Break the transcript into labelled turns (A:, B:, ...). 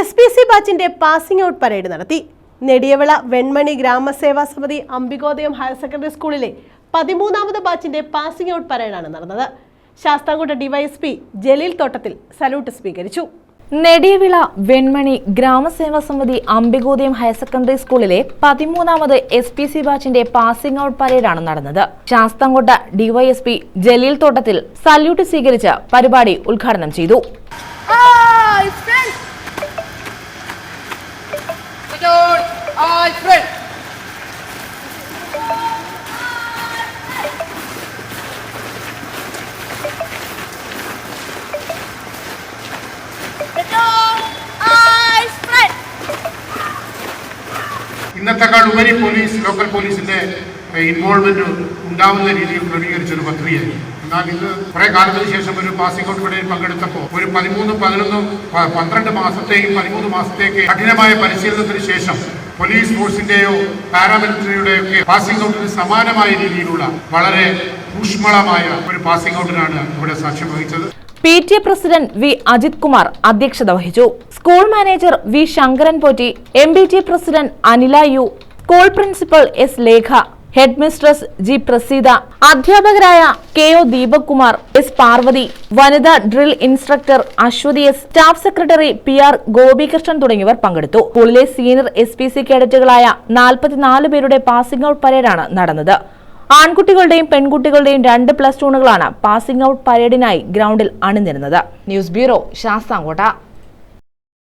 A: SPC ബാച്ചിന്റെ passing out parade നടത്തി. നെടിയവിള വെൺമണി ഗ്രാമസേവാ സമിതി അംബികോദയം ഹയർ സെക്കൻഡറി സ്കൂളിലെ 13ാമത് ബാച്ചിന്റെ പാസിംഗ് ഔട്ട് പരേഡാണ് നടന്നത്. ശാസ്താംകോട്ട ഡിവൈഎസ്പി ജലീൽ തോട്ടത്തിൽ സല്യൂട്ട് സ്വീകരിച്ചു.
B: നെടിയവിള വെൺമണി ഗ്രാമസേവാ സമിതി അംബികോദയം ഹയർ സെക്കൻഡറി സ്കൂളിലെ 13ാമത് SPC ബാച്ചിന്റെ പാസിംഗ് ഔട്ട് പരേഡാണ് നടന്നത്. ശാസ്താംകോട്ട ഡിവൈഎസ്പി ജലീൽ തോട്ടത്തിൽ സല്യൂട്ട് സ്വീകരിച്ച് പരിപാടി ഉദ്ഘാടനം ചെയ്തു.
C: ഇന്നത്തെക്കാൾ ഉപരി ലോക്കൽ പോലീസിന്റെ ഇൻവോൾവ്മെന്റ് ഉണ്ടാവുന്ന രീതിയിൽ ക്രമീകരിച്ചൊരു പദ്ധതിയായി. എന്നാൽ ഇത് കുറെ കാലത്തിന് ശേഷം ഒരു പാസിംഗ് ഔട്ട് പരേഡിൽ പങ്കെടുത്തപ്പോൾ ഒരു 12 മാസത്തെയും 13 മാസത്തേക്ക് കഠിനമായ പരിശീലനത്തിന് ശേഷം പോലീസ് ഫോഴ്സിന്റെയോ പാരാമിലിറ്ററിയുടെയോ ഒക്കെ പാസിംഗ് ഔട്ടിന് സമാനമായ രീതിയിലുള്ള വളരെ ഊഷ്മളമായ ഒരു പാസിംഗ് ഔട്ടിനാണ് ഇവിടെ സാക്ഷ്യം വഹിച്ചത്.
B: PTA president V Ajith Kumar അധ്യക്ഷത വഹിച്ചു. School manager V Sankaran Potti, MBTA president Anila U, school principal S Lekha, head mistress G Praseetha, അധ്യാപകരായ KO ദീപക് കുമാർ, S പാർവതി, വനിതാ drill instructor Aswathi S, staff secretary PR Gopikrishnan തുടങ്ങിയവർ പങ്കെടുത്തു. സ്കൂളിലെ സീനിയർ SPC കേഡറ്റുകളായ 44 പേരുടെ പാസിംഗ് ഔട്ട് പരേഡാണ് നടന്നത്. ആൺകുട്ടികളുടെയും പെൺകുട്ടികളുടെയും 2 പ്ലസ് ടൂണുകളാണ് പാസിംഗ് ഔട്ട് പരേഡിനായി ഗ്രൗണ്ടിൽ അണിനിരുന്നത്. News bureau, Sasthamkotta.